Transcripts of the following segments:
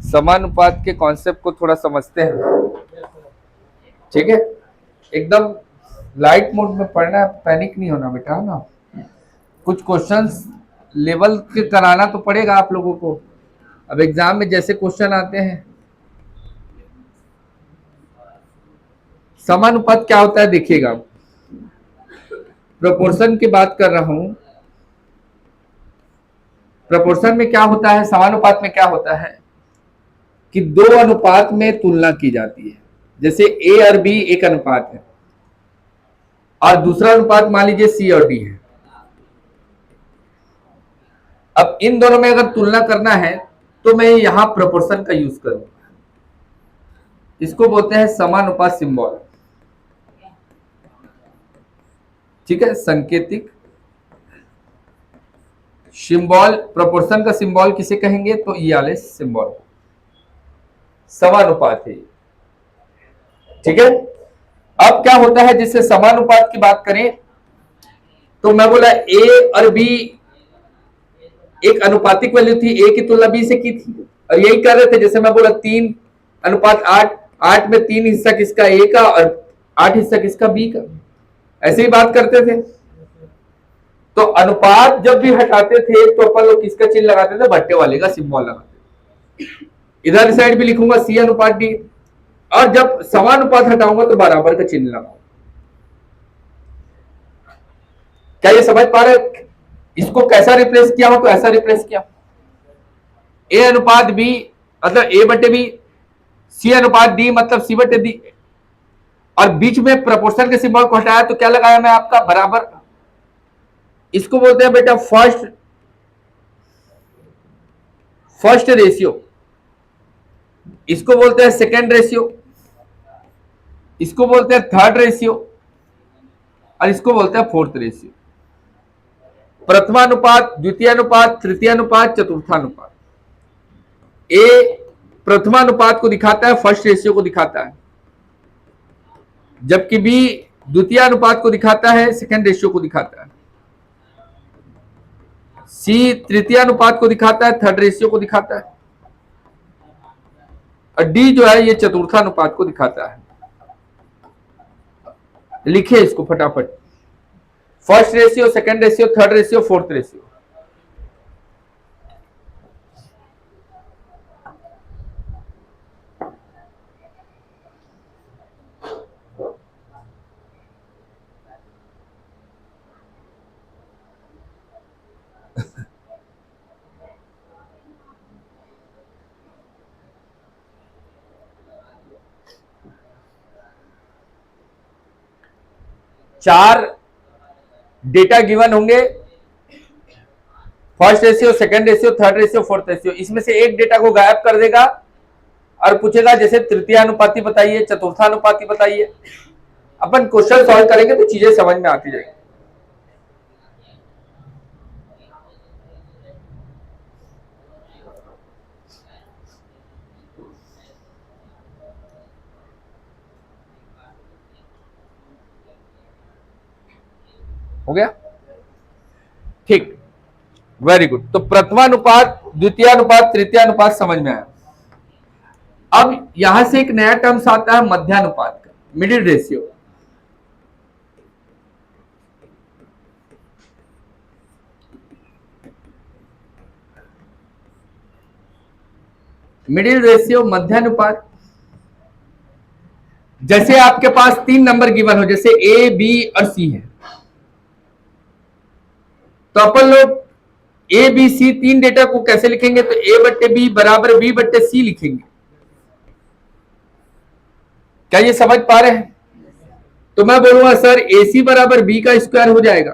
समानुपात के कॉन्सेप्ट को थोड़ा समझते हैं। ठीक है, एकदम लाइट मोड में पढ़ना है, पैनिक नहीं होना बेटा ना। कुछ क्वेश्चंस लेवल के कराना तो पड़ेगा आप लोगों को। अब एग्जाम में जैसे क्वेश्चन आते हैं। समानुपात क्या होता है देखिएगा, प्रोपोर्शन की बात कर रहा हूं। प्रोपोर्शन में क्या होता है, समानुपात में क्या होता है कि दो अनुपात में तुलना की जाती है। जैसे ए और बी एक अनुपात है और दूसरा अनुपात मान लीजिए सी और डी है। अब इन दोनों में अगर तुलना करना है तो मैं यहां प्रोपोर्शन का यूज करूंगा। इसको बोलते हैं समानुपात सिंबल। ठीक है, संकेतिक सिंबल। प्रोपोर्शन का सिंबल किसे कहेंगे, तो ये वाले सिंबल समानुपात है। ठीक है, अब क्या होता है जिससे समानुपात की बात करें तो मैं बोला ए और बी एक अनुपातिक वैल्यू थी, ए की तुलना बी से की थी और यही कर रहे थे। जैसे मैं बोला 3:8, 8 में 3 हिस्सा किसका, ए का, और 8 हिस्सा किसका, बी का। ऐसे ही बात करते थे। तो अनुपात जब भी हटाते थे तो अपन लोग किसका चिन्ह लगाते थे, बट्टे वाले का सिंबल लगाते थे। इधर साइड भी लिखूंगा सी अनुपात डी, और जब समानुपात हटाऊंगा तो बराबर का चिन्ह लगाऊंगा। क्या ये समझ पा रहे? इसको कैसा रिप्लेस किया हो, तो ऐसा रिप्लेस किया, ए अनुपात बी मतलब ए बटे बी, सी अनुपात डी मतलब सी बटे डी, और बीच में प्रपोर्शन के सिंबल को हटाया तो क्या लगाया मैं, आपका बराबर। इसको बोलते हैं बेटा फर्स्ट रेशियो, इसको बोलते हैं सेकेंड रेशियो, इसको बोलते हैं थर्ड रेशियो, और इसको बोलते हैं फोर्थ रेशियो। प्रथमानुपात, द्वितीयानुपात, तृतीयानुपात, चतुर्थानुपात। ए प्रथमानुपात को दिखाता है, फर्स्ट रेशियो को दिखाता है, जबकि बी द्वितीय अनुपात को दिखाता है, सेकेंड रेशियो को दिखाता है। सी तृतीय अनुपात को दिखाता है, थर्ड रेशियो को दिखाता है, और डी जो है ये चतुर्थानुपात को दिखाता है। लिखिए इसको फटाफट, first ratio, second ratio, third ratio, fourth ratio. चार डेटा गिवन होंगे, first ratio, second ratio, third ratio, fourth ratio. इसमें से एक डेटा को गायब कर देगा और पूछेगा जैसे तृतीयानुपाती बताइए, चतुर्थानुपाती बताइए। अपन क्वेश्चन सॉल्व करेंगे तो चीजें समझ में आती जाएगी। हो गया, ठीक, वेरी गुड। तो प्रथमानुपात, द्वितीयानुपात, तृतीयानुपात समझ में आया। अब यहां से एक नया टर्म्स आता है मध्यानुपात का, मिडिल रेशियो। मिडिल रेशियो, मध्यानुपात। जैसे आपके पास 3 नंबर गिवन हो, जैसे ए बी और सी है, तो अपन लोग ए बी सी 3 डेटा को कैसे लिखेंगे, तो ए बट्टे बी बराबर बी बट्टे सी लिखेंगे। क्या ये समझ पा रहे हैं? तो मैं बोलूंगा सर ए सी बराबर बी का स्क्वायर हो जाएगा,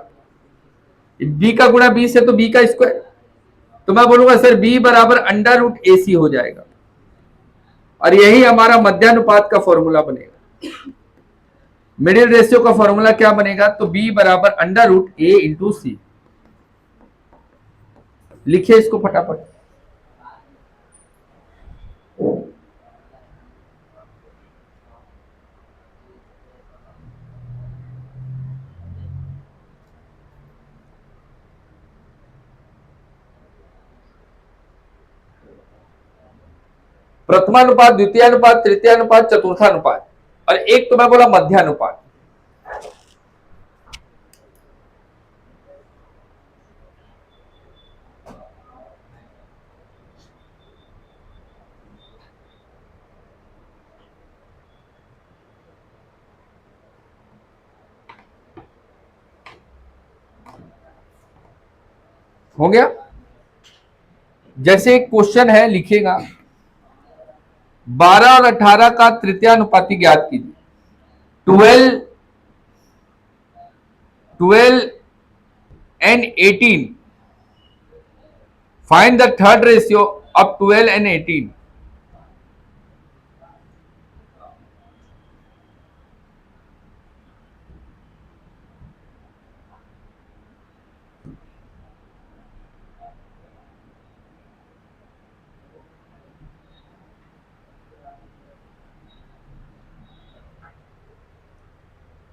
बी का गुणा बी से तो बी का स्क्वायर। तो मैं बोलूंगा सर बी बराबर अंडर रूट ए सी हो जाएगा, और यही हमारा मध्यानुपात का फॉर्मूला बनेगा। मिडिल रेशियो का फॉर्मूला क्या बनेगा, तो बी बराबर अंडर रूट ए इंटू सी। लिखिए इसको फटाफट। प्रथमानुपात, द्वितीयानुपात, तृतीयानुपात, चतुर्थानुपात, और एक तो मैं बोला मध्यानुपात। हो गया। जैसे एक क्वेश्चन है, लिखिएगा 12 और 18 का तृतीयानुपाती ज्ञात कीजिए। 12 and 18, find the third ratio of 12 and 18।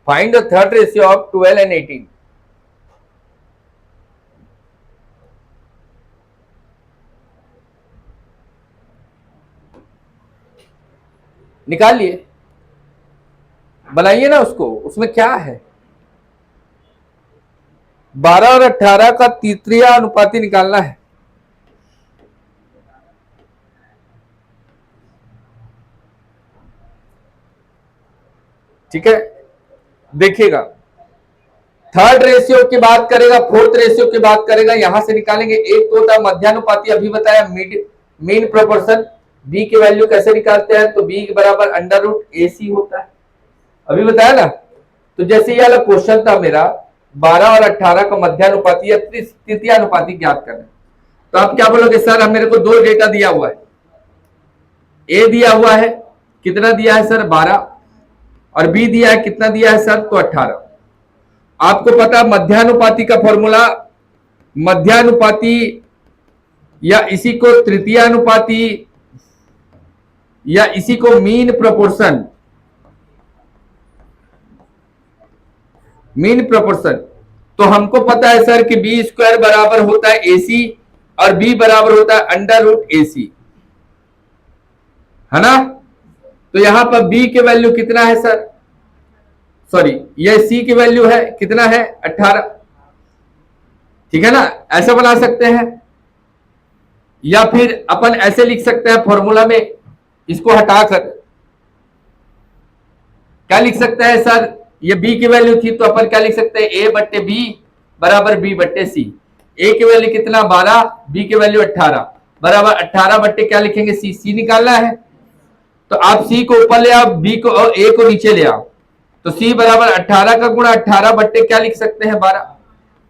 Find the third ratio of 12 and 18। निकाल लिए, बनाइए ना उसको, उसमें क्या है। 12 और 18 का तृतीय अनुपाती निकालना है। ठीक है, देखिएगा, थर्ड रेशियो की बात करेगा, फोर्थ रेशियो की बात करेगा, यहां से निकालेंगे। एक तो होता है मध्यानुपाती, अभी बताया मीन प्रोपोर्शन। बी की वैल्यू कैसे निकालते हैं, तो बी बराबर अंडर रूट ए सी होता है, अभी बताया ना। तो जैसे ये वाला क्वेश्चन था मेरा, 12 और 18 का मध्यानुपाती या तृतीयानुपाती ज्ञात करना, तो आप क्या बोलोगे, सर हम मेरे को दो डेटा दिया हुआ है, ए दिया हुआ है, कितना दिया है सर 12, और बी दिया है, कितना दिया है सर, तो 18। आपको पता है मध्यानुपाती का फॉर्मूला, मध्यानुपाती या इसी को तृतीयानुपाती या इसी को मीन प्रोपोर्शन, मीन प्रोपोर्शन। तो हमको पता है सर कि बी स्क्वायर बराबर होता है एसी और बी बराबर होता है अंडर रूट एसी, है ना। तो यहां पर बी के वैल्यू कितना है सर, सॉरी ये सी की वैल्यू है कितना है 18, ठीक है ना। ऐसा बना सकते हैं, या फिर अपन ऐसे लिख सकते हैं फॉर्मूला में, इसको हटाकर क्या लिख सकते हैं सर, ये बी की वैल्यू थी तो अपन क्या लिख सकते हैं, ए बट्टे बी बराबर बी बट्टे सी। ए की वैल्यू कितना 12, बी की वैल्यू 18 बराबर 18 बट्टे क्या लिखेंगे सी, सी निकालना है। तो आप सी को ऊपर ले आओ, बी को और ए को नीचे ले आओ, तो सी बराबर 18 का गुणा 18 बट्टे क्या लिख सकते हैं 12,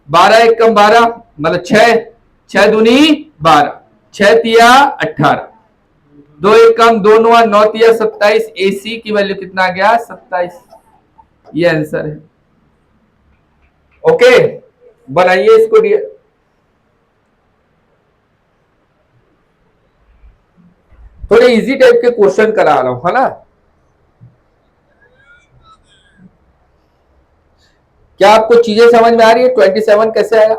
12 एक कम 12 मतलब 6, 6 दूनी 12, 6 तिया 18, 2 एक कम 2 9 9 तिया 27, ए सी की वैल्यू कितना आ गया 27, ये आंसर है। ओके, बनाइए इसको डियर। थोड़े इजी टाइप के क्वेश्चन करा रहा हूं, है ना। क्या आपको चीजें समझ में आ रही है, 27 कैसे आया।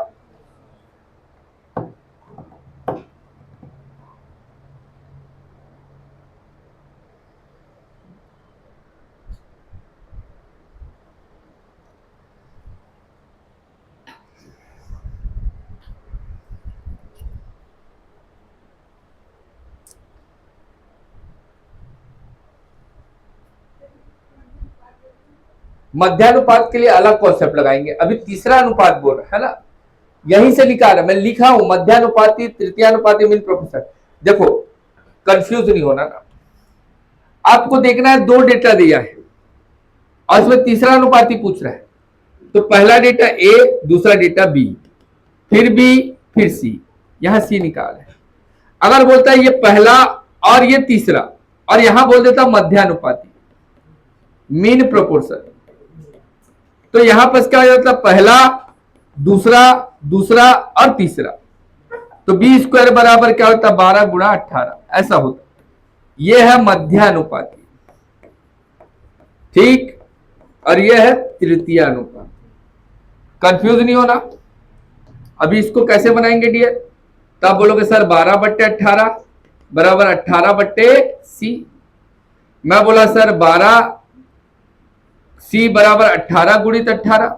मध्यानुपात के लिए अलग कॉन्सेप्ट लगाएंगे, अभी तीसरा अनुपात बोल रहा है ना, यहीं से निकाला मैं, लिखा हूं मध्यानुपाती, तृतीयानुपाती, मीन प्रोपोर्शन। देखो कंफ्यूज नहीं होना ना, आपको देखना है दो डेटा दिया है और इसमें तीसरा अनुपाती पूछ रहा है, तो पहला डेटा ए, दूसरा डेटा बी, फिर बी, फिर सी, यहां सी निकाल है। अगर बोलता है ये पहला और ये तीसरा, और यहां बोल देता मध्यानुपाती मीन प्रोपोर्शन, तो यहां पर क्या हो जाता है पहला, दूसरा, दूसरा और तीसरा, तो बी स्क्वायर बराबर क्या होता है 12 गुणा 18, ऐसा होता। यह है मध्यानुपाती, ठीक, और यह है तृतीयानुपाती। कंफ्यूज नहीं होना। अभी इसको कैसे बनाएंगे डियर, तब बोलोगे सर 12 बट्टे 18 बराबर 18/C। मैं बोला सर 12C बराबर 18 गुणित 18,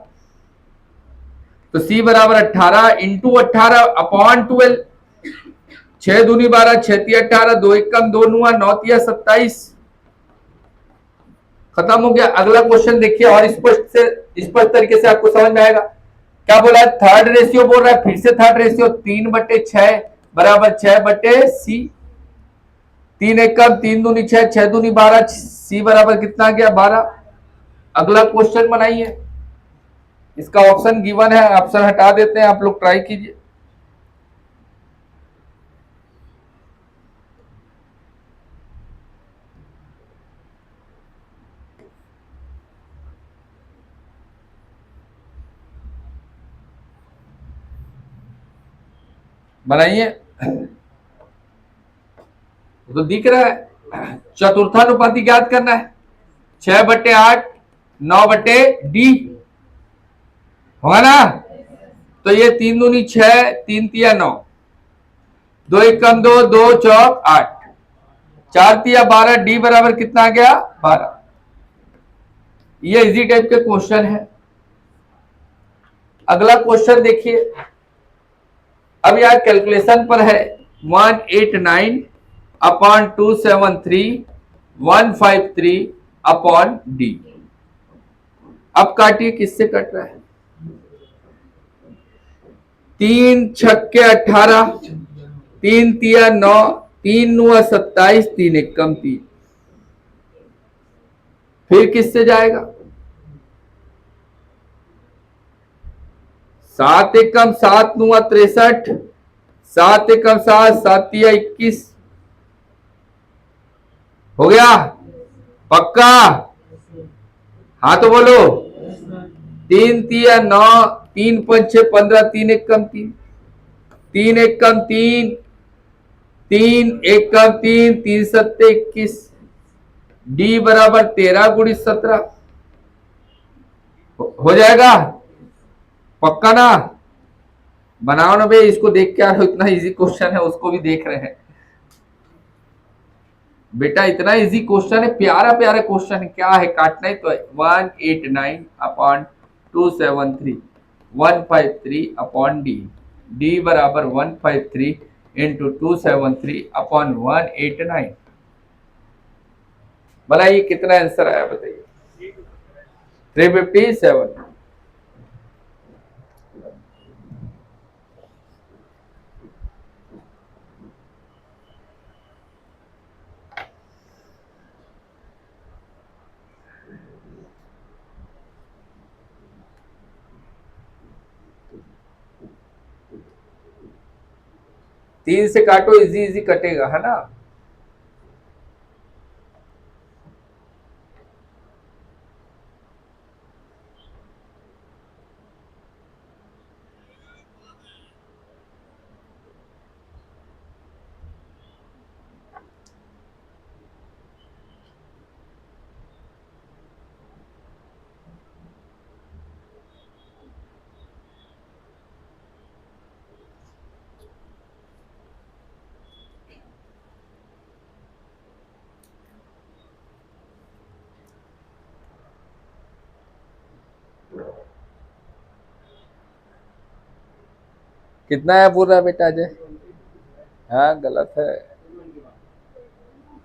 तो C बराबर 18 इंटू 18 अपॉन 12। 6 दूनी 12, 6 तिया 18, 2 एकम 2 नुआ, 9 तिया 27। खत्म हो गया। अगला क्वेश्चन देखिए और स्पष्ट तरीके से आपको समझ में आएगा। क्या बोला है? थर्ड रेशियो बोल रहा है, फिर से थर्ड रेशियो 3/6 बराबर 6/C। 3 एकम 3 दूनी 6, 6 दूनी 12, C बराबर कितना गया? 12। अगला क्वेश्चन बनाइए। इसका ऑप्शन गिवन है, ऑप्शन हटा देते हैं, आप लोग ट्राई कीजिए। बनाइए। तो दिख रहा है, चतुर्थानुपाती ज्ञात करना है। 6/8, 9/D होगा ना। तो ये 3 दूनी 6, 3 तिया 9, 2 एकम 2, 2 चौक 8, 4 तिया 12, D बराबर कितना आ गया? 12। ये इजी टाइप के क्वेश्चन है। अगला क्वेश्चन देखिए। अब यार कैलकुलेशन पर है। 189 अपॉन 273 153 अपॉन D। अब काटिए, किससे कट रहा है? 3 छक्के 18, 3 तिया 9, 3 नुआ 27, 3 एकम 3। फिर किससे जाएगा? 7 एकम 7 नुआ 63, 7 एकम 7, 7 तिया 21। हो गया पक्का? हाँ तो बोलो। 3 तिया 9, 3 पंचे 15, 3 एकम 3, 3 एकम 3, 3 एकम 3, 3 सत्ते 21। D बराबर 13 गुणित 17 हो जाएगा पक्का ना? बनाओ ना भाई, इसको देख के यार, इतना इजी क्वेश्चन है, उसको भी देख रहे हैं बेटा। इतना इजी क्वेश्चन है, प्यारा प्यारा क्वेश्चन है। क्या है? काटना ही तो है। 189 अपॉन 273 153 अपॉन D। D बराबर 153 इंटू 273 अपॉन 189। बनाइए, कितना आंसर आया बताइए? 357। तीन से काटो, इजी इजी कटेगा, है ना। कितना है पूरा बेटा अजय? हाँ गलत है।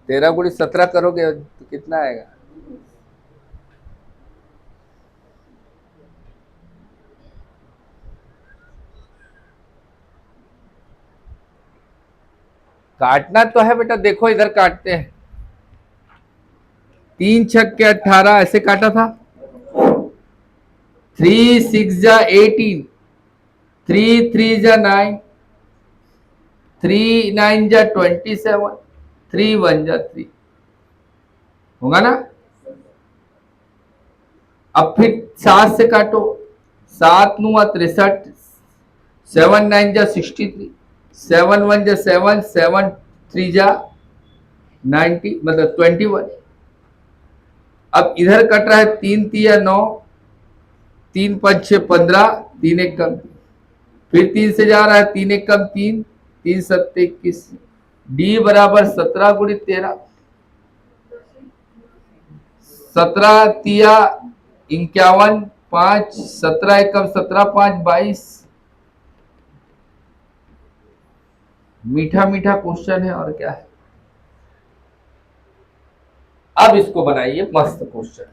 13 गुणी 17 करोगे तो कितना आएगा? काटना तो है बेटा, देखो इधर काटते हैं। 3 छक्के 18 ऐसे काटा था। 3 6 जा 18, 3 3 जा 9, 3 9 जा 27, 3 1 जा 3 होगा ना। अब फिर 7 से काटो। 7 नुआ 63, 7 9 जा 63, 7 1 जा 7, 7 3 जा 90 मतलब 21। अब इधर कट रहा है 3 तिया 9, 3 5 6 15, 3 एक कम, फिर 3 से जा रहा है 3 एक कम 3, 3 7 21। डी बराबर 17 गुणित 13, 17 तिया 51, 5 17 एकम 17 5 22। मीठा मीठा क्वेश्चन है और क्या है। अब इसको बनाइए मस्त क्वेश्चन।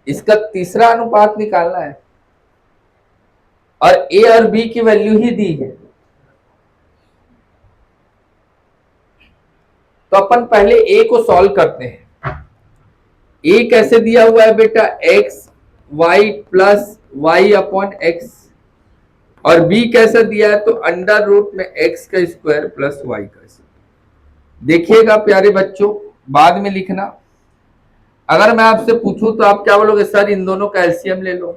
इसका तीसरा अनुपात निकालना है और ए और बी की वैल्यू ही दी है। तो अपन पहले ए को सॉल्व करते हैं। ए कैसे दिया हुआ है बेटा, x y plus y upon x, और बी कैसे दिया है तो अंडर रूट में एक्स का स्क्वायर प्लस वाई का स्क्वायर। देखिएगा प्यारे बच्चों, बाद में लिखना। अगर मैं आपसे पूछूं तो आप क्या बोलोगे, सर इन दोनों का एलसीएम ले लो,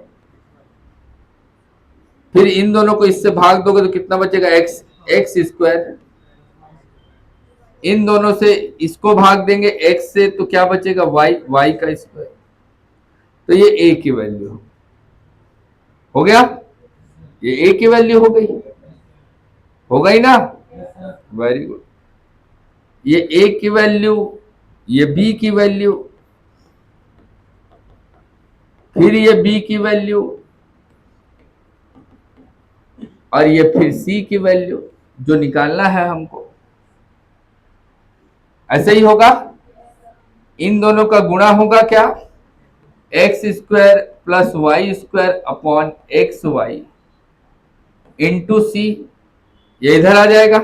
फिर इन दोनों को इससे भाग दोगे तो कितना बचेगा, एक्स एक्स स्क्वायर। इन दोनों से इसको भाग देंगे एक्स से तो क्या बचेगा, वाई वाई का स्क्वायर। तो ये ए की वैल्यू हो गया, ये ए की वैल्यू हो गई ना, वेरी गुड। ये ए की वैल्यू, ये बी की वैल्यू, फिर ये बी की वैल्यू, और ये फिर सी की वैल्यू जो निकालना है हमको। ऐसे ही होगा, इन दोनों का गुणा होगा क्या, x square plus y square upon x y into सी, ये इधर आ जाएगा।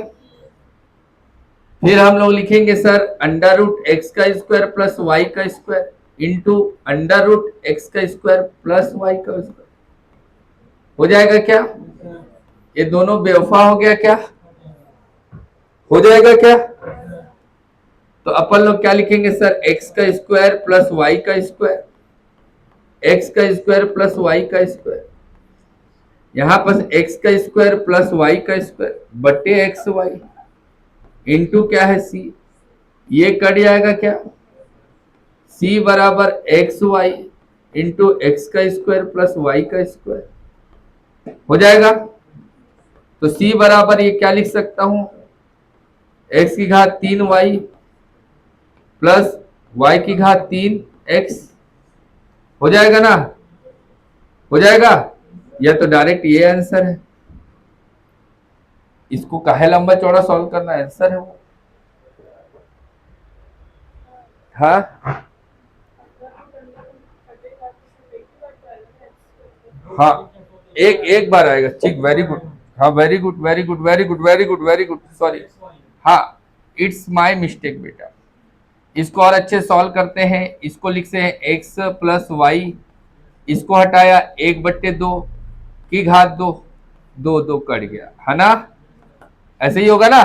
फिर हम लोग लिखेंगे सर अंडर रूट एक्स का स्क्वायर प्लस वाई का square into under root x का स्क्वायर प्लस वाई का स्क्वायर। हो जाएगा क्या, ये दोनों बेवफा हो गया क्या, हो जाएगा क्या। तो अपन लोग क्या लिखेंगे सर, एक्स का स्क्वायर प्लस वाई का स्क्वायर, एक्स का स्क्वायर प्लस वाई का स्क्वायर, यहां पर एक्स का स्क्वायर प्लस वाई का स्क्वायर बटे एक्स वाई इंटू क्या है सी, ये कट जाएगा क्या, सी बराबर एक्स वाई इंटू एक्स का स्क्वायर प्लस वाई का स्क्वायर हो जाएगा। तो सी बराबर ये क्या लिख सकता हूं, एक्स की घात 3 वाई प्लस वाई की घात 3 एक्स। हो जाएगा ना, हो जाएगा। यह तो डायरेक्ट ये आंसर है, इसको काहे लंबा चौड़ा सॉल्व करना, आंसर है वो। हाँ हाँ, एक बार आएगा, ठीक, वेरी गुड। हाँ very good very good very good very good very good, sorry, हाँ इट्स माय मिस्टेक बेटा। इसको और अच्छे सॉल्व करते हैं, इसको लिखते हैं एक्स प्लस वाई, इसको हटाया 1/2 की घात 2, 2 कट गया है ना, ऐसे ही होगा ना।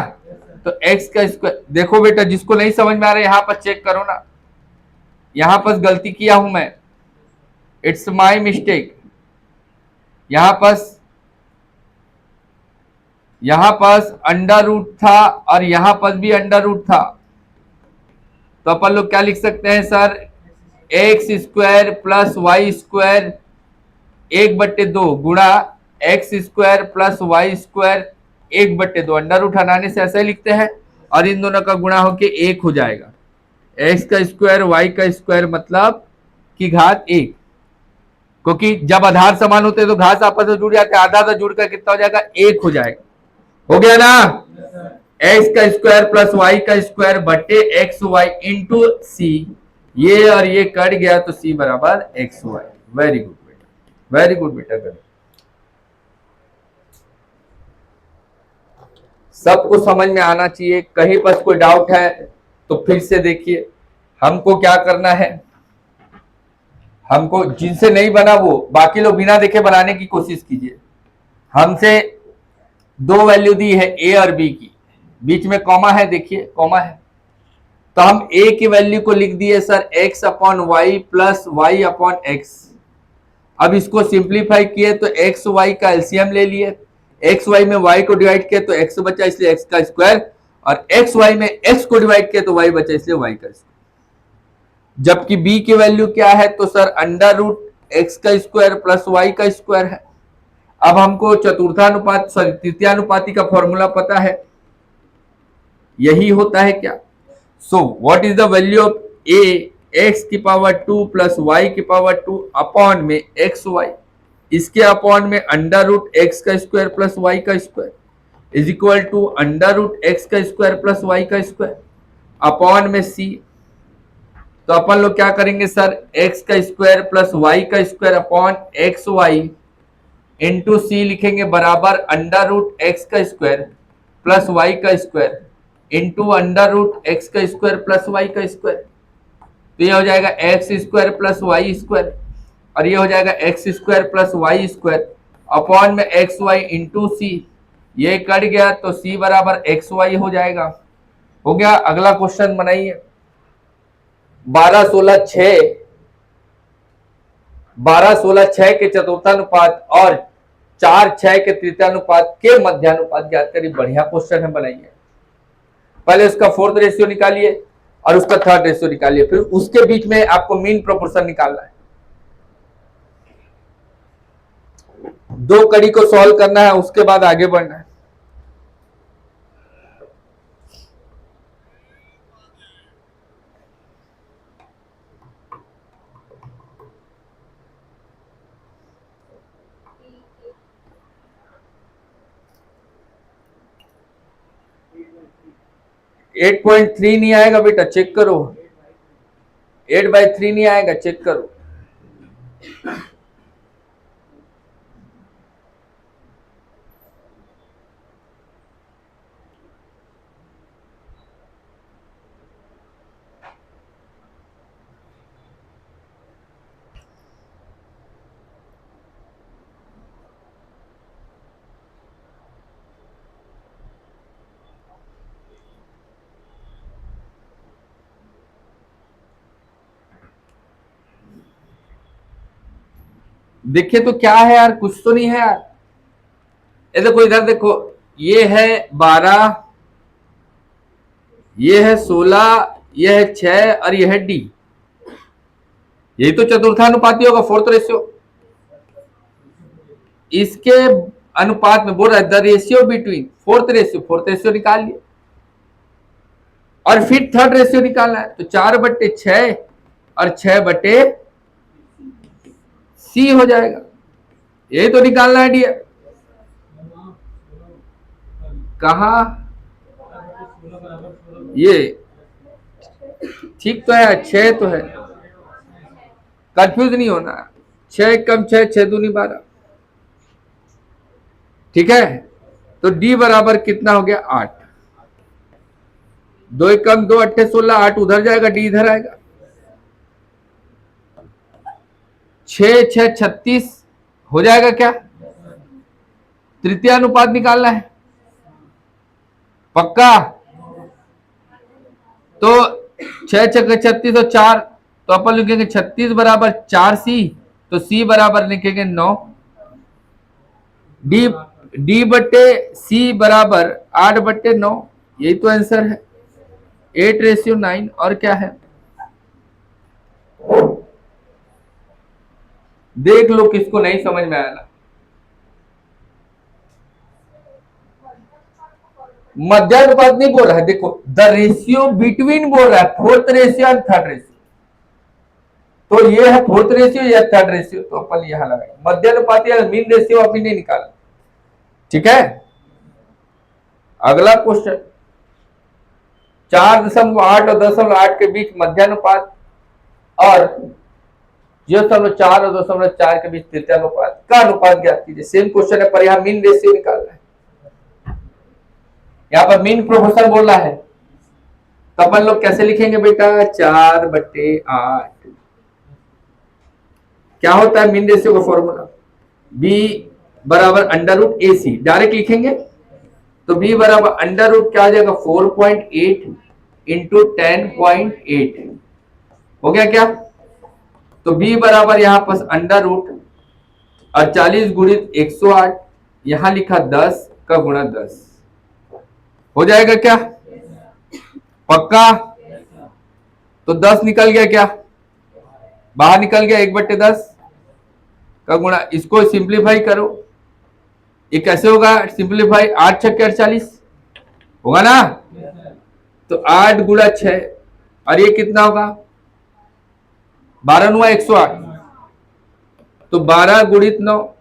तो x का स्क्वायर, देखो बेटा जिसको नहीं समझ में आ रहा है यहां पर चेक करो ना, यहां पर गलती किया हूं मैं, इट्स माय मिस्टेक। यहां पास अंडर रूट था और यहां पर भी अंडर रूट था, तो अपन लोग क्या लिख सकते हैं sir, x square plus y square 1/2 गुणा x square plus y square 1/2, under root हटाने से ऐसे लिखते हैं, और इन दोनों का गुणा होके 1 हो जाएगा, एक्स का स्क्वायर वाई का स्क्वायर मतलब की घात 1, क्योंकि जब आधार समान होते हैं तो घात आपस में जुड़ जाते हैं, आधा आधा जुड़कर कितना हो जाएगा, 1 हो जाएगा। हो गया ना, एक्स का स्क्वायर प्लस वाई का स्क्वायर बटे एक्स वाई इंटू सी, ये और ये कट गया तो सी बराबर एक्स वाई। वेरी गुड बेटा, वेरी गुड बेटा। सबको समझ में आना चाहिए, कहीं पर कोई डाउट है तो फिर से देखिए। हमको क्या करना है, हमको जिनसे नहीं बना वो बाकी लोग बिना देखे बनाने की कोशिश कीजिए। हमसे 2 वैल्यू दी है ए और बी की, बीच में कॉमा है, देखिए कॉमा है, तो हम a की वैल्यू को लिख दिए sir x upon y plus y upon x. अब इसको सिंप्लीफाई किए तो एक्स वाई का एलसीएम ले लिए, एक्स वाई में y को डिवाइड किया तो x बचा इसलिए x का स्क्वायर, और एक्स वाई में x को डिवाइड किया तो y बचा इसलिए y का स्क्वायर। जबकि b की वैल्यू क्या है तो सर अंडर रूट x का स्क्वायर प्लस y का स्क्वायर है। अब हमको चतुर्थानुपात सॉरी तृतीयानुपाती का फॉर्मूला पता है, यही होता है क्या। So what is the value of a x की पावर 2 प्लस y की पावर 2 अपॉन में एक्स वाई, इसके अपॉन में अंडर रूट एक्स का स्क्वायर प्लस वाई का square is equal to under root x का स्क्वायर प्लस वाई का square upon में c। तो अपन लोग क्या करेंगे सर, x का स्क्वायर प्लस वाई का square upon x y into c लिखेंगे बराबर अंडर रूट एक्स का स्क्वायर प्लस वाई का square into under root x का स्क्वायर प्लस वाई का स्क्वायर। तो ये हो जाएगा x square plus y square, और ये हो जाएगा x square plus y square upon में एक्स वाई इंटू सी। ये कट गया तो सी बराबर एक्स वाई हो जाएगा। हो गया। अगला क्वेश्चन बनाइए। 12-16-6 के चतुर्थानुपात और 4-6 के तृतीयानुपात के मध्यानुपात ज्ञात करिए। बढ़िया क्वेश्चन है, बनाइए। पहले उसका फोर्थ रेशियो निकालिए और उसका थर्ड रेशियो निकालिए, फिर उसके बीच में आपको मीन प्रोपोर्शन निकालना है। दो कड़ी को सॉल्व करना है, उसके बाद आगे बढ़ना है। एट 8.3 नहीं आएगा बेटा, चेक करो। 8/3 नहीं आएगा, चेक करो। देखिए तो क्या है यार, कुछ तो नहीं है यार। ये देखो, इधर देखो, ये है 12, ये है 16, ये है 6 और ये है डी। यही तो चतुर्थानुपाती होगा, फोर्थ रेशियो। इसके अनुपात में बोल रहा है the ratio between fourth ratio निकाल लिए, और फिर थर्ड रेशियो निकालना है। तो 4/6 और 6/c हो जाएगा। यही तो निकालना है डियर। कहा ये ठीक तो है, 6 तो है, कंफ्यूज नहीं होना। 6 कम 6, 6 दूनी 12। ठीक है, तो डी बराबर कितना हो गया, 8। 2 कम 2, 8 16, 8 उधर जाएगा, डी इधर आएगा। 6 6 36 हो जाएगा क्या। तृतीयानुपात निकालना है पक्का। तो 6 6 36 और 4, तो अपन लिखेंगे 36 बराबर 4c, तो c बराबर लिखेंगे 9। डी बट्टे सी बराबर 8/9। यही तो आंसर है, 8:9। और क्या है, देख लो किसको नहीं समझ में आया ना। मध्यानुपात नहीं बोल रहा है, देखो द रेशियो बिटवीन बोल रहा है, फोर्थ रेशियो और थर्ड रेशियो। तो ये है फोर्थ रेशियो या थर्ड रेशियो, तो अपन यहां लगाएंगे। मध्यानुपात या मीन रेशियो अभी नहीं निकाला। ठीक है, अगला क्वेश्चन। 4.8 और 10.8 के बीच मध्यानुपात और 0.4 और 2.4 के बीच तृतीयानुपात का अनुपात ज्ञात कीजिए। सेम क्वेश्चन है, पर यहां मीन रेशियो निकालना है। यहाँ पर मीन प्रोपोर्शन बोला है, तो अपन लोग कैसे लिखेंगे बेटा, 4/8। क्या होता है मीन रेशियो का फॉर्मूला, बी बराबर अंडर रूट ए सी। डायरेक्ट लिखेंगे तो बी बराबर अंडर रूट क्या आ जाएगा, 4.8 इंटू 10.8 हो गया क्या? तो b बराबर यहां पर अंडर रूट 48 गुणित 108, यहां लिखा 10 का गुणा 10 हो जाएगा क्या? पक्का? तो 10 निकल गया क्या? बाहर निकल गया 1/10 का गुणा, इसको सिंप्लीफाई करो। ये कैसे होगा सिंप्लीफाई? 8 छक्के 48 होगा ना? तो 8 गुणा 6 और ये कितना होगा? 12 नुआ 108, तो 12 गुणित 9,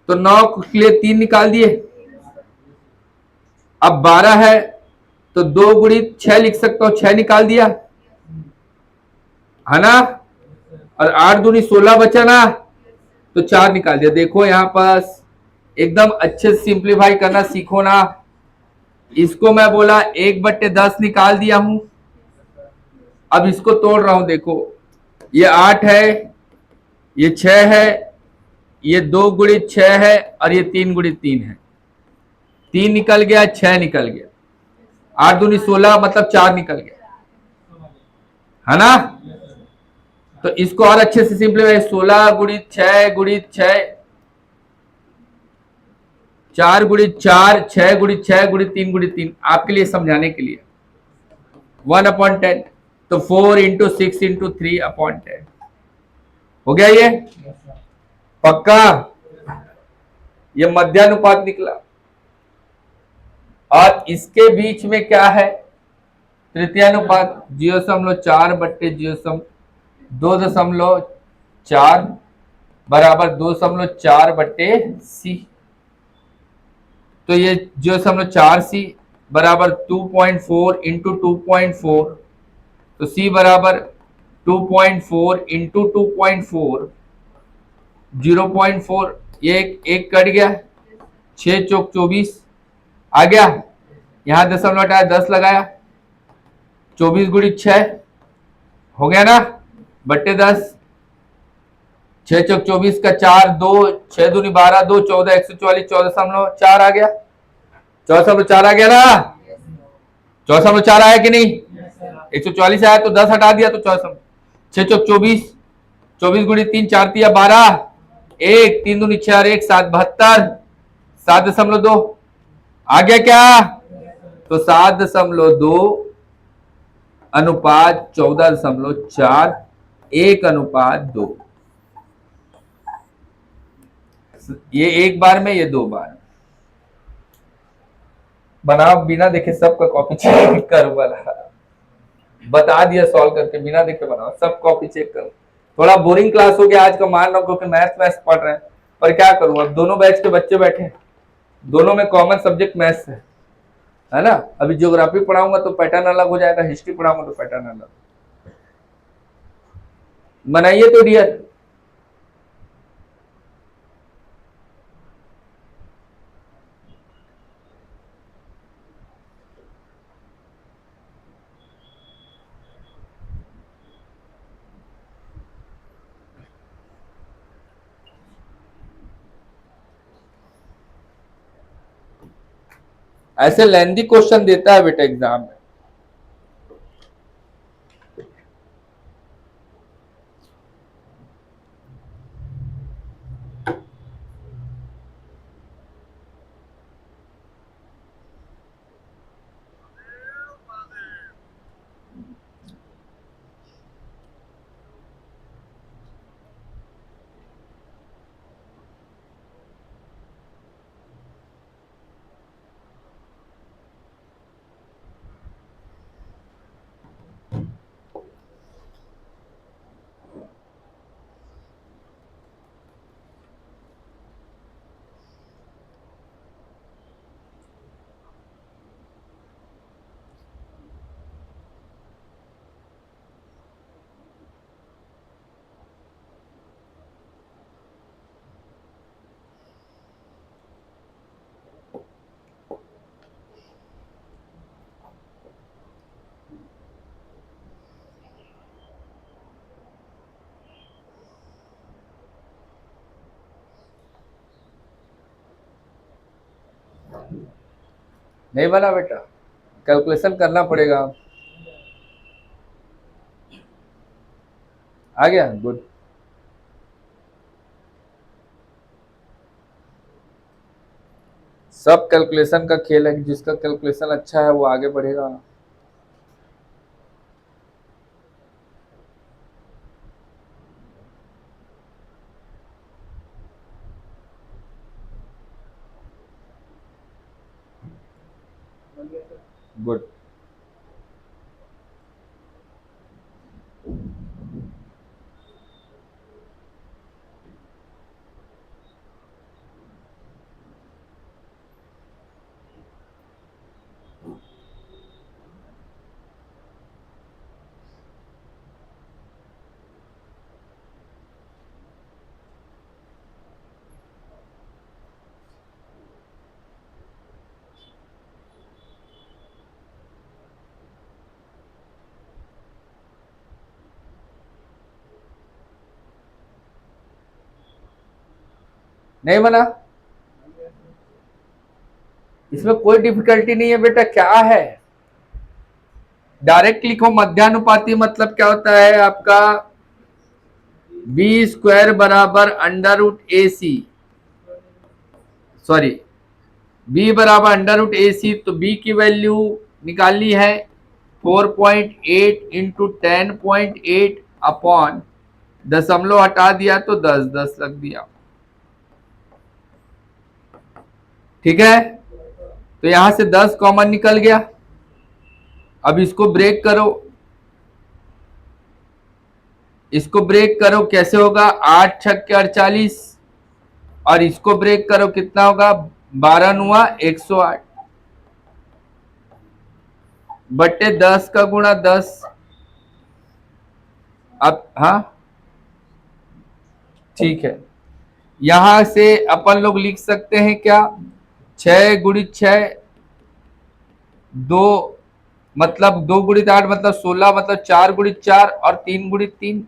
तो 9 के लिए 3 निकाल दिए। अब 12 है तो 2 गुणित 6 लिख सकता हूं, 6 निकाल दिया है ना? और 8 दूनी 16 बचा ना, तो 4 निकाल दिया। देखो यहां पास एकदम अच्छे से सिंप्लीफाई करना सीखो ना। इसको मैं बोला 1/10 निकाल दिया हूं, अब इसको तोड़ रहा हूं। देखो ये 8 है, ये 6 है, ये 2 गुणित 6 है और ये 3 गुणित 3 है। 3 निकल गया, 6 निकल गया, 8 दूनी 16 मतलब 4 निकल गया है ना? तो इसको और अच्छे से सिंप्लीफाई, 16 गुणित 6 गुणित 6, 4 गुणित 4, 6 गुणित 6 गुणित 3 गुणित 3, आपके लिए समझाने के लिए 1/10, तो 4 इंटू 6 इंटू 3/10 हो गया ये? पक्का? ये मध्यानुपात निकला। और इसके बीच में क्या है? तृतीयानुपात 0.4/0.2.4 बराबर 2.4/c। तो ये 0.4c बराबर 2.4 इंटू 2.4, तो c बराबर 2.4 इंटू 2.4 0.4, ये एक कट गया, 6 चौक 24 आ गया, यहां दशमलव हटाया 10 लगाया, 24 गुणित 6 हो गया ना, बट्टे 10, 6 चौक 24 का 4, 2 6 दूनी 12, 2 14, 144, 14.4 आ गया, 14.4 आ गया ना? 14.4 आया कि नहीं? 144 आया तो 10 हटा दिया तो 14, 6 चौक 24, 24 गुणित 3, 4 तिया 12, 1 3 दूनी 6 और 1 7, 72, 7.2 आ गया क्या? तो 7.2 अनुपात 14.4, 1/2। ये एक बार में, ये 2 बार। बनाओ बिना देखे, सबका कॉपी चेक करो, बता दिया सॉल्व करके, बिना देखे बनाओ, सब कॉपी चेक करो। थोड़ा बोरिंग क्लास हो गया आज का, मान लो क्योंकि मैथ्स पढ़ रहे हैं, पर क्या करूं, अब दोनों बैच के बच्चे बैठे हैं, दोनों में कॉमन सब्जेक्ट मैथ्स है ना? अभी ज्योग्राफी पढ़ाऊंगा तो पैटर्न अलग हो जाएगा, हिस्ट्री पढ़ाऊंगा तो पैटर्न अलग। बनाइए तो डियर। ऐसे लेंदी क्वेश्चन देता है बेटा एग्जाम में। नहीं बना बेटा? कैलकुलेशन करना पड़ेगा। आ गया, गुड। सब कैलकुलेशन का खेल है कि जिसका कैलकुलेशन अच्छा है वो आगे बढ़ेगा। गुड। नहीं बना, इसमें कोई डिफिकल्टी नहीं है बेटा। क्या है, डायरेक्ट लिखो। मध्यानुपाती मतलब क्या होता है आपका, बी स्क्वायर बराबर अंडर रूट ए सी, सॉरी बी बराबर अंडर रूट ए सी। तो बी की वैल्यू निकालनी है 4.8 इंटू 10.8 अपॉन, दशमलव हटा दिया तो 10 10 लग दिया। ठीक है, तो यहां से 10 कॉमन निकल गया। अब इसको ब्रेक करो, इसको ब्रेक करो, कैसे होगा, 8 छक्के 48, और इसको ब्रेक करो, कितना होगा, 12 नुआ 108 बट्टे 10 का गुणा 10। अब हाँ ठीक है, यहां से अपन लोग लिख सकते हैं क्या, 6 गुणित 6, 2 मतलब 2 गुणित 8 मतलब 16, मतलब 4 गुणित 4 और 3 गुणित 3।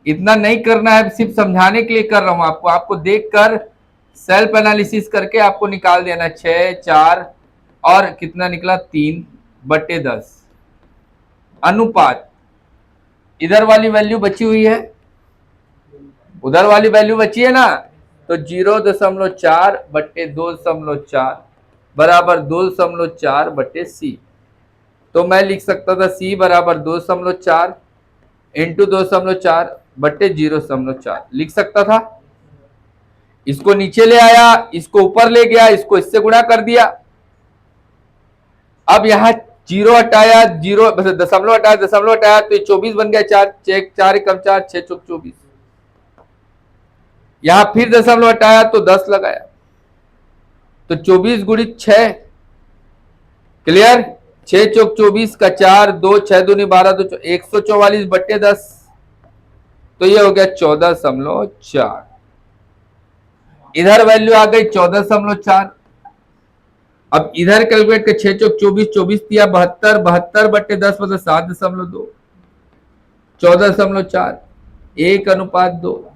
इतना नहीं करना है, सिर्फ समझाने के लिए कर रहा हूं आपको। आपको देखकर सेल्फ एनालिसिस करके आपको निकाल देना, 6 4 और कितना निकला, 3/10 अनुपात। इधर वाली वैल्यू बची हुई है, उधर वाली वैल्यू बची है ना, तो 0.4/2.4 बराबर 2.4/c। तो मैं लिख सकता था c बराबर 2.4 इंटू 2.4/0.4 लिख सकता था। इसको नीचे ले आया, इसको ऊपर ले गया, इसको इससे गुणा कर दिया। अब यहां जीरो हटाया, जीरो दशमलव हटाया, दशमलव हटाया तो 24 बन गया। 4 4 कम 4 6 चौक 24। यहां फिर दशमलव हटाया तो 10 लगाया, तो 24 गुणित 6, क्लियर, 6 चौक 24 का 4 2 6 दूनी 12 तो 144/10। तो ये हो गया 14.4। इधर वैल्यू आ गई 14.4। अब इधर कैलकुलेट कर, 6 चौक 24 24 दिया 72, 72/10 मतलब 7.2, 14.4, 1:2।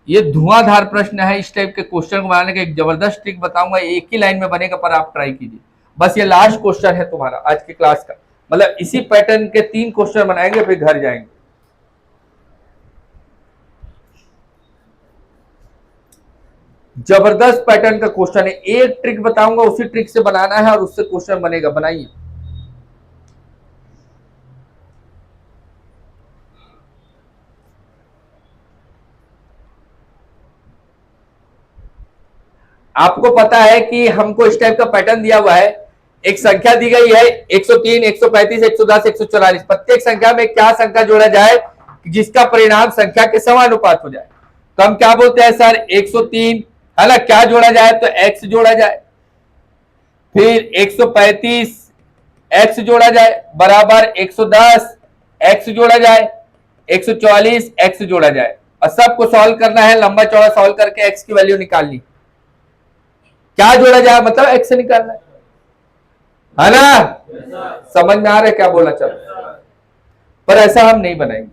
ये धुआंधार प्रश्न है। इस टाइप के क्वेश्चन को बनाने का एक जबरदस्त ट्रिक बताऊंगा, एक ही लाइन में बनेगा, पर आप ट्राई कीजिए। बस ये लास्ट क्वेश्चन है तुम्हारा आज की क्लास का, मतलब इसी पैटर्न के 3 क्वेश्चन बनाएंगे फिर घर जाएंगे। जबरदस्त पैटर्न का क्वेश्चन है, एक ट्रिक बताऊंगा, उसी ट्रिक से बनाना है और उससे क्वेश्चन बनेगा। बनाइए। आपको पता है कि हमको इस टाइप का पैटर्न दिया हुआ है, एक संख्या दी गई है 103 135 110 144। प्रत्येक संख्या में क्या संख्या जोड़ा जाए जिसका परिणाम संख्या के समानुपात हो जाए। तो हम क्या बोलते हैं सर, 103 है ना, क्या जोड़ा जाए तो x जोड़ा जाए, फिर 135 x जोड़ा जाए बराबर 110 x जोड़ा जाए, 144 x जोड़ा जाए, और सबको सॉल्व करना है, लंबा चौड़ा सॉल्व करके x की वैल्यू निकालनी। क्या जोड़ा जाए मतलब x से निकालना है ना, समझ में आ रहा है क्या बोला, चलो। पर ऐसा हम नहीं बनाएंगे,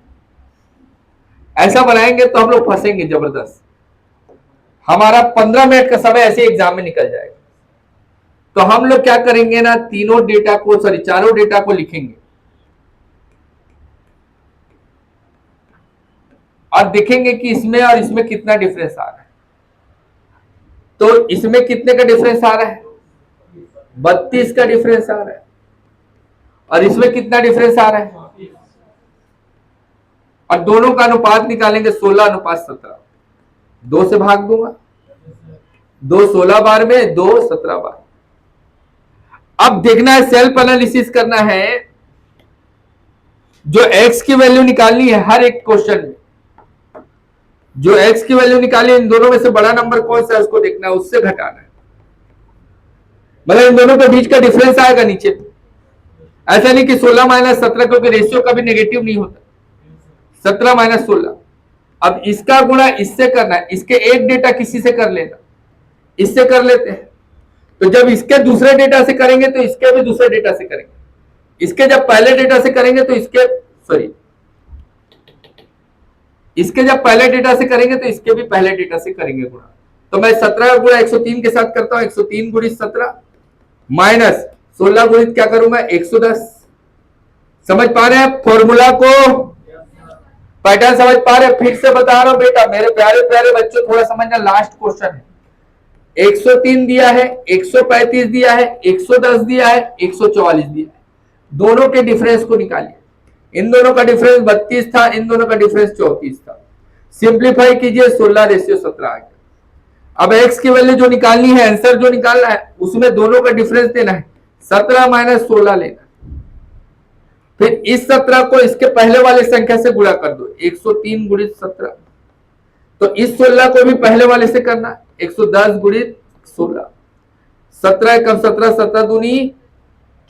ऐसा बनाएंगे तो हम लोग फंसेंगे जबरदस्त। हमारा 15 मिनट का समय ऐसे एग्जाम में निकल जाएगा। तो हम लोग क्या करेंगे ना, तीनों डेटा को, सॉरी चारों डेटा को लिखेंगे और देखेंगे कि इसमें और इसमें कितना डिफरेंस आ रहा है। तो इसमें कितने का डिफरेंस आ रहा है, 32 का डिफरेंस आ रहा है, और इसमें कितना डिफरेंस आ रहा है, और दोनों का अनुपात निकालेंगे 16:17। 2 से भाग दूंगा, 2 16 बार में, 2 17 बार। अब देखना है, सेल्फ एनालिसिस करना है, जो x की वैल्यू निकालनी है हर एक क्वेश्चन में, जो x की वैल्यू निकाली, इन दोनों में से बड़ा नंबर कौन सा है उसको देखना है, उससे घटाना है। मतलब इन दोनों के बीच का डिफरेंस आएगा नीचे। ऐसा नहीं कि 16 - 17, क्योंकि रेशियो कभी नेगेटिव नहीं होता। 17 - 16, अब इसका गुणा इससे करना है, इसके एक डेटा किसी से कर लेना, इससे कर लेते हैं। तो जब इसके दूसरे डेटा से करेंगे तो इसके भी दूसरे डेटा से करेंगे, इसके जब पहले डेटा से करेंगे तो इसके, सॉरी, इसके जब पहले डेटा से करेंगे तो इसके भी पहले डेटा से करेंगे गुणा। तो मैं 17 गुणा 103 के साथ करता हूं, 103 गुणित 17 माइनस 16 गुणित क्या करूंगा, 110। समझ पा रहे हैं फॉर्मूला को, पैटर्न समझ पा रहे हैं? फिर से बता रहा हूं बेटा, मेरे प्यारे प्यारे बच्चों, थोड़ा समझना, लास्ट क्वेश्चन है। 103 दिया है, 135 दिया है, 110 दिया है, 144 दिया है, दोनों के डिफरेंस को निकालिए। इन दोनों का डिफरेंस 32 था, इन दोनों का डिफरेंस 34 था। सिंप्लीफाई कीजिए, 16:17 आ गया। अब x की वैल्यू जो निकालनी है, आंसर जो निकालना है, उसमें दोनों का डिफरेंस देना है, 17 - 16 लेना। फिर इस 17 को इसके पहले वाले संख्या से गुणा कर दो, 103 गुणित 17। तो इस 16 को भी पहले वाले से करना, 110 गुणित 16। 17 कम 17, 17 दूनी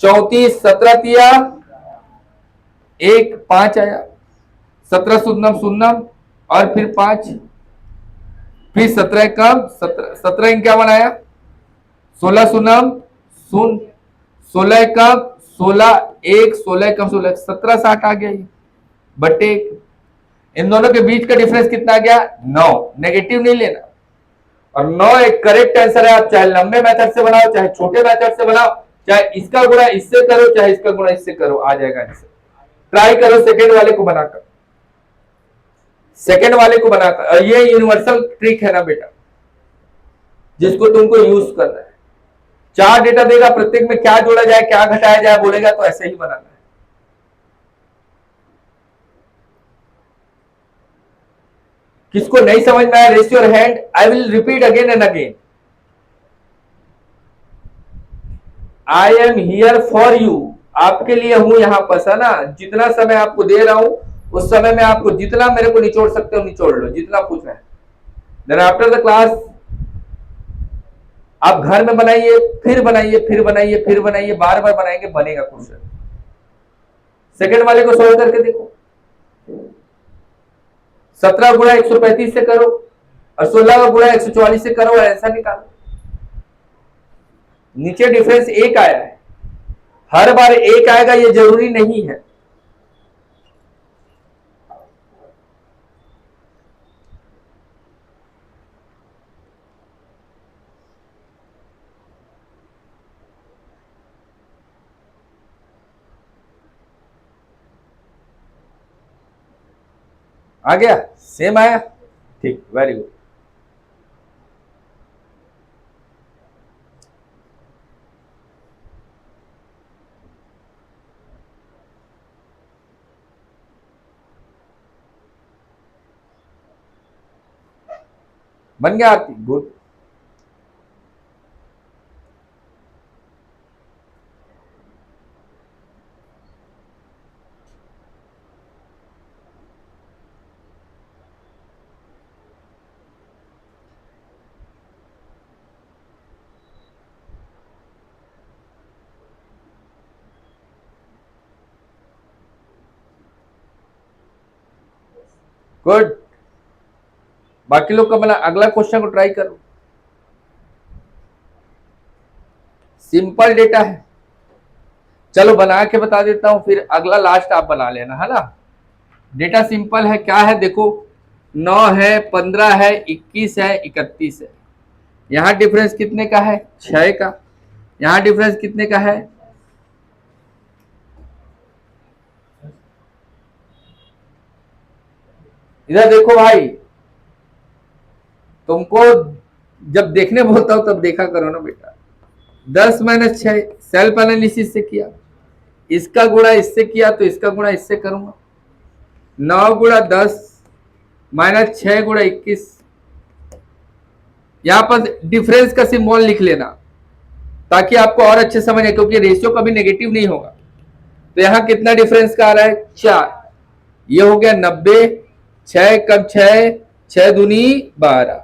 34, 17 तिया 1, 5 आया, 17 शून्यम शून्यम और फिर 5, फिर 17 कम 17, 17 51 आया, 16 शून्यम शून्य, 16 कम 16 1, 16 कम 16, 17 60 आ गया ये बटे 1। इन दोनों के बीच का डिफरेंस कितना आ गया, 9। नेगेटिव नहीं लेना, और 9 एक करेक्ट आंसर है। आप चाहे लंबे मेथड से बनाओ, चाहे छोटे मेथड से बनाओ, चाहे इसका गुणा इससे करो, चाहे इसका गुणा इससे करो, आ जाएगा आंसर। ट्राई करो सेकेंड वाले को बनाकर, सेकेंड वाले को बनाकर। ये यूनिवर्सल ट्रिक है ना बेटा, जिसको तुमको यूज करना है। 4 डेटा देगा, प्रत्येक में क्या जोड़ा जाए क्या घटाया जाए बोलेगा, तो ऐसे ही बनाना है। किसको नहीं समझ में आया, raise your hand, I will repeat again and again. I am here for you, आपके लिए हूं यहां पर, है ना। जितना समय आपको दे रहा हूं, उस समय में आपको जितना मेरे को निचोड़ सकते हो निचोड़ लो, जितना पूछना है। देन आफ्टर द क्लास आप घर में बनाइए, फिर बनाइए, फिर बनाइए, फिर बनाइए, बार बार बनाएंगे, बनेगा क्वेश्चन। सेकंड वाले को सॉल्व करके देखो, 17 गुणा 135 से करो और 16 का गुणा 144 से करो, ऐसा निकालो। नीचे डिफरेंस 1 आया है, हर बार 1 आएगा ये जरूरी नहीं है। आ गया, सेम आया, ठीक, वेरी गुड। बन गया आपकी, गुड। गुड, बाकी लोग का बना, अगला क्वेश्चन को ट्राई करो। सिंपल डेटा है, चलो बना के बता देता हूं, फिर अगला लास्ट आप बना लेना, है ना। डेटा सिंपल है, क्या है देखो, 9 है, 15 है, 21 है, 31 है। यहां डिफरेंस कितने का है, 6 का। यहां डिफरेंस कितने का है? इधर देखो भाई, तुमको जब देखने बोलता हूं तब देखा करो ना बेटा। 10 - 6 सेल्फ एनालिसिस से किया, इसका गुणा इससे किया तो इसका गुणा इससे करूंगा। 9 × 10 -6 × 21। यहां पर डिफरेंस का सिंबल लिख लेना ताकि आपको और अच्छे समझ आए, क्योंकि रेशियो कभी नेगेटिव नहीं होगा। तो यहां कितना डिफरेंस का आ रहा है? 4। ये हो गया 90। 6 × 6 6 × 2 = 12।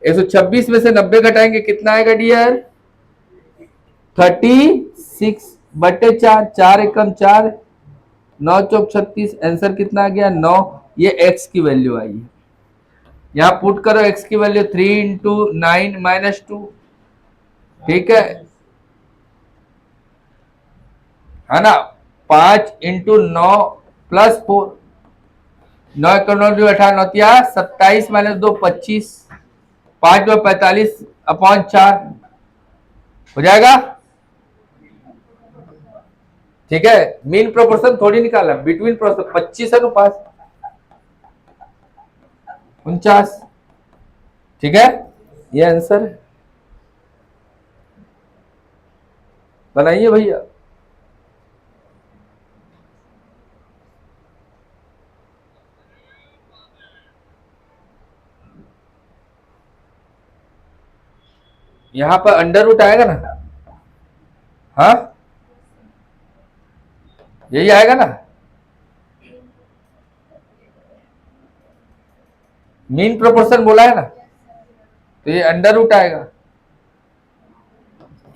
126 में से 90 घटाएंगे, कितना आएगा डियर? 36/4। 4 × 4 9 × 4 = 36। आंसर कितना आ गया? 9। ये एक्स की वैल्यू आई है। यहां पुट करो एक्स की वैल्यू 3 × 9 - 2। ठीक है ना? 5 × 9 + 4। 9 × 9 = 18। 9 × 27 - 2 = 25। 5 × 45/4 हो जाएगा। ठीक है, मीन प्रोपोर्शन थोड़ी निकालना, बिटवीन प्रोपोर्शन। 25 × 5 = 49। ठीक है, ये आंसर है। बनाइए भैया। यहां पर अंडर रूट आएगा ना? हाँ, यही आएगा ना? मीन प्रोपोर्शन बोला है ना, तो ये अंडर रूट आएगा।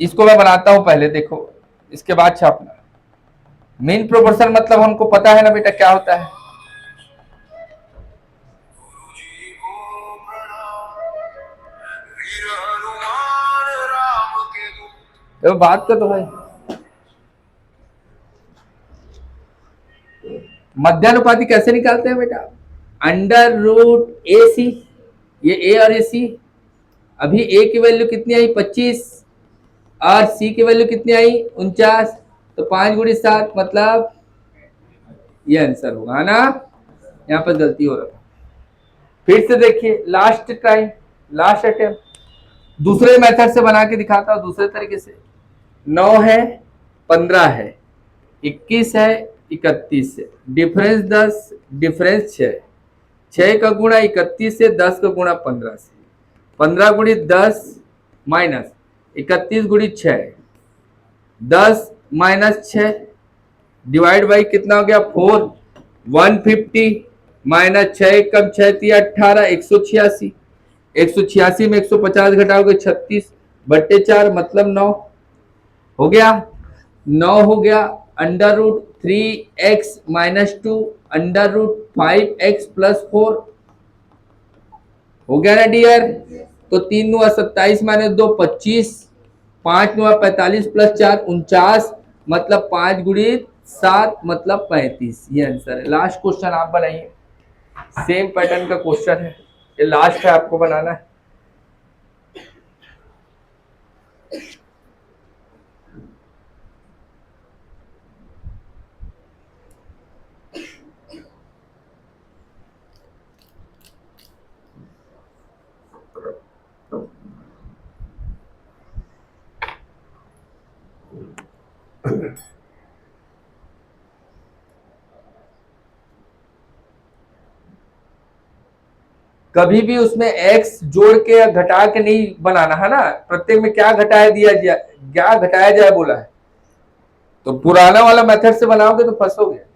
इसको मैं बनाता हूं पहले, देखो, इसके बाद छापना। मीन प्रोपोर्शन मतलब हमको पता है ना बेटा क्या होता है। तो बात कर दो भाई। मध्यानुपाती कैसे निकालते हैं बेटा? √AC। ये ए और ए सी। अभी ए की वैल्यू कितनी आई? 25। और सी की वैल्यू कितनी आई? 49। तो 5 × 7 मतलब ये आंसर होगा ना। यहाँ पर गलती हो रहा है। फिर से देखिए, लास्ट टाइम, लास्ट अटेम्प्ट, दूसरे मेथड से बना के दिखाता हूं, दूसरे तरीके से। 9 है, 15 है, 21 है, 31 है, डिफरेंस 10, डिफरेंस 6। 6 का गुणा 31 से, 10 का गुणा 15 से। 15 × 10 माइनस 31 × 6, 10 - 6 डिवाइड बाई कितना हो गया? 4। 150 -6 कम 6 × 18 186। 186 में 150 घटाओगे 36/4 मतलब 9 हो गया। 9 हो गया। √3x - 2 √5x + 4 हो गया ना डियर? तो 3 × 9 = 27 - 2 = 25। 5 × 9 = 45 + 4 = 49 मतलब 5 × 7 मतलब 35। ये आंसर है। लास्ट क्वेश्चन आप बनाइए, सेम पैटर्न का क्वेश्चन है, ये लास्ट है, आपको बनाना है। कभी भी उसमें x जोड़ के या घटा के नहीं बनाना है ना। प्रत्येक में क्या घटाया दिया जाए, क्या घटाया जाए बोला है, तो पुराना वाला मेथड से बनाओगे तो फंसोगे।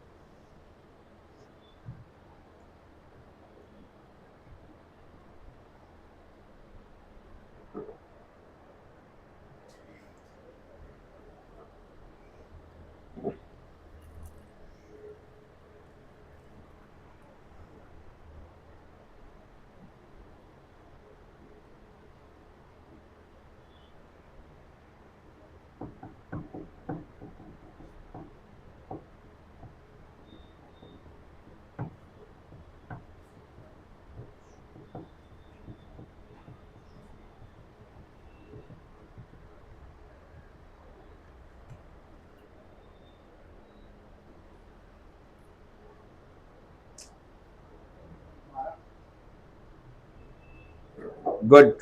गुड।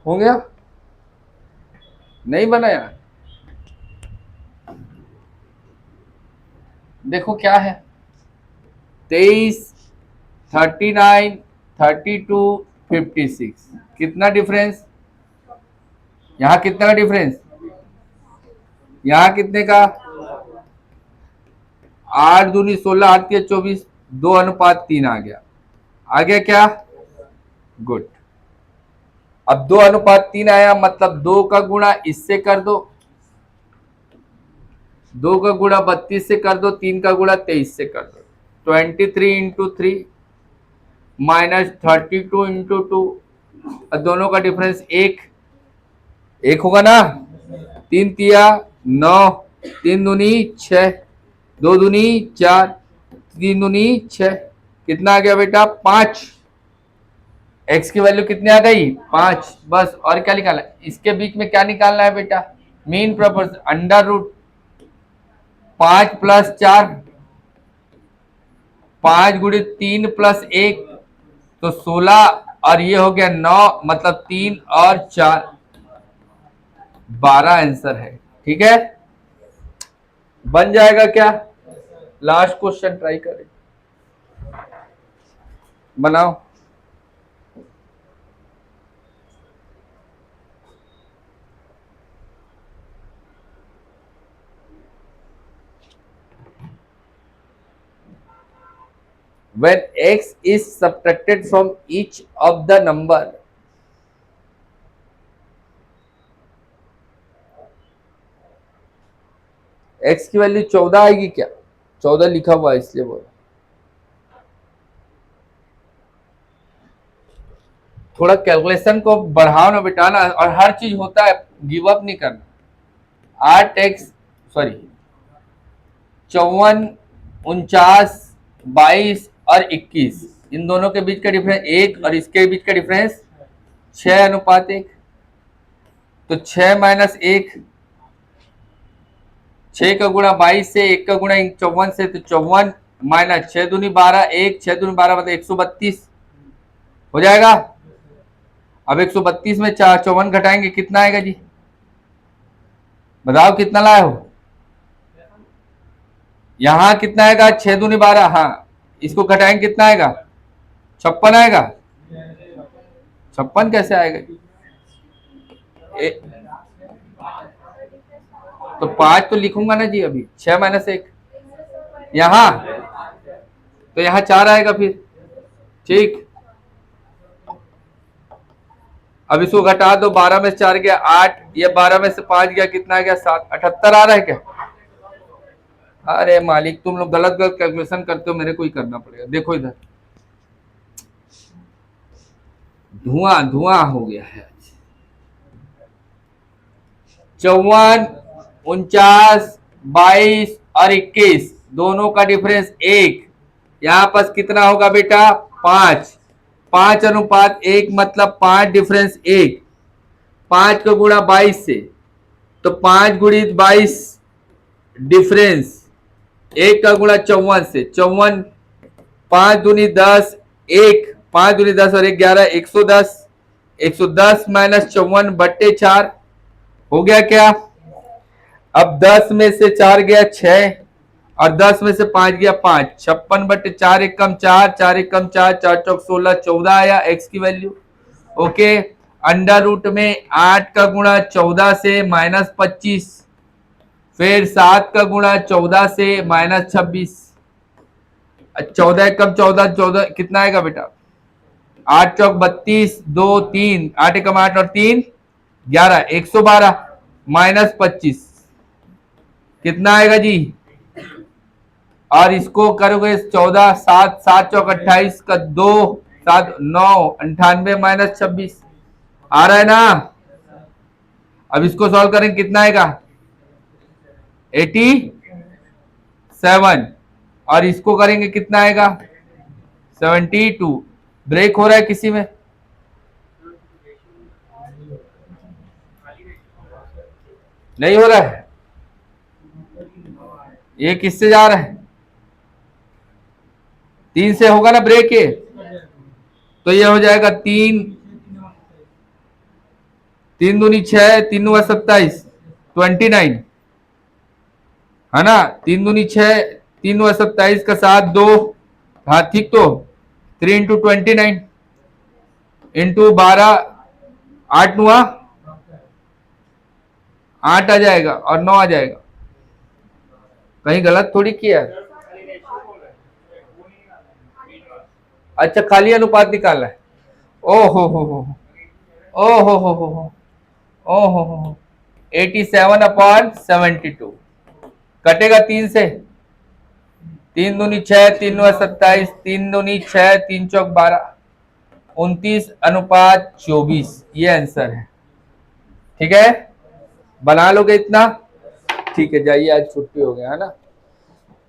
हो गया? नहीं बनाया? देखो क्या है, 23, 39, 32, 56, कितना डिफरेंस? यहाँ कितना का डिफरेंस? यहाँ कितने का? 8 दूनी 16, 8 या 24, 2:3 आ गया। आ गया क्या? गुड। अब 2:3 आया, मतलब 2 का गुणा इससे कर दो, 2 का गुणा 32 से कर दो, 3 का गुणा 23 से कर दो। 23 इंटू 3 माइनस 32 इंटू 2, दोनों का डिफरेंस एक होगा ना। 3 तिया 9, 3 दूनी 6, 2 दूनी 4, 3 दूनी 6, कितना आ गया बेटा? 5। एक्स की वैल्यू कितनी आ गई? 5। बस, और क्या निकालना है? इसके बीच में क्या निकालना है बेटा? Mean proportion, under root 5 plus 4, 5 गुणे 3 प्लस 1, तो 16, और ये हो गया 9, मतलब 3 और 4, 12 आंसर है। ठीक है, बन जाएगा क्या? लास्ट क्वेश्चन ट्राई करें, बनाओ। When x is subtracted from each of the number, x की वैल्यू 14 आएगी क्या? 14 लिखा हुआ है इसलिए बोला। थोड़ा कैलकुलेशन को बढ़ाओ ना बेटा ना, और हर चीज होता है, गिव अप नहीं करना। 8x, सॉरी 54, 49, 22 और 21, इन दोनों के बीच का डिफरेंस 1, और इसके बीच का डिफरेंस 6:1। तो 6 माइनस 1, 6 का गुणा 22 से, 1 का गुणा 54 से, तो 54 माइनस 6 दूनी 12, 1 6 दूनी 12 मतलब 132 हो जाएगा। अब 132 में 54 घटाएंगे, कितना आएगा जी? बताओ कितना लाए हो? यहां कितना आएगा? 6 दूनी 12, हाँ, इसको घटाएंगे कितना आएगा? 56 आएगा। 56 कैसे आएगा? तो 5 तो लिखूंगा ना जी अभी, 6 माइनस 1 यहां, तो यहां 4 आएगा फिर। ठीक, अब इसको घटा दो, 12 में से 4 गया 8, ये 12 में से 5 गया, कितना आ गया? 7। 78 आ रहा है क्या? अरे मालिक, तुम लोग गलत गलत कैलकुलेशन करते हो, मेरे को ही करना पड़ेगा। देखो इधर, धुआं धुआं हो गया है। 54, 49, 22 और 21, दोनों का डिफरेंस 1। यहां पर कितना होगा बेटा? 5। 5:1 मतलब 5 डिफरेंस 1। 5 का गुणा 22 से, तो 5 गुणित 22 डिफरेंस, 1 का गुणा 54 से, 54, 5 दूनी 10, 1, 5 दूनी 10 और 1 11, 110, 110 माइनस 54/4 हो गया क्या? अब 10 में से 4 गया 6, और 10 में से 5 गया 5, 56/4, 1 कम 4, 4 1 कम 4, 4 चौक 16, 14 आया एक्स की वैल्यू। ओके, अंडर रूट में 8 का गुणा 14 से -25, फिर 7 का गुणा 14 से -26, 14 1 कम 14, 14 कितना आएगा बेटा? 8 चौक 32, 2 3, 8 1 8 और 3 11, 112 -25 कितना आएगा जी? और इसको करोगे 14, 7 7 चौक 28 का 2, 7 9, 98 -26 आ रहा है ना। अब इसको सॉल्व करेंगे, कितना आएगा? 87, और इसको करेंगे कितना आएगा? 72। ब्रेक हो रहा है किसी में? नहीं हो रहा है। ये किससे जा रहा है? 3 से होगा ना ब्रेक ये, तो ये हो जाएगा 3, 3 दूनी 6, 3 हुआ 27, 29 है ना। 3 दूनी 6, 3 हुआ 27 का 7 2, हाँ ठीक। तो 3 इंटू 29 इंटू 12, 8 हुआ 8 आ जाएगा और 9 आ जाएगा। कहीं गलत थोड़ी किया है। अच्छा खाली अनुपात निकालना है। ओ हो ओ हो ओ हो 87/72 कटेगा 3 से। 3 दूनी 6, 3 नौ 27, 3 दूनी 6, 3 चौक 12, 29/24 ये आंसर है। ठीक है, बना लोगे इतना? ठीक है, जाइए, आज छुट्टी हो गया है ना।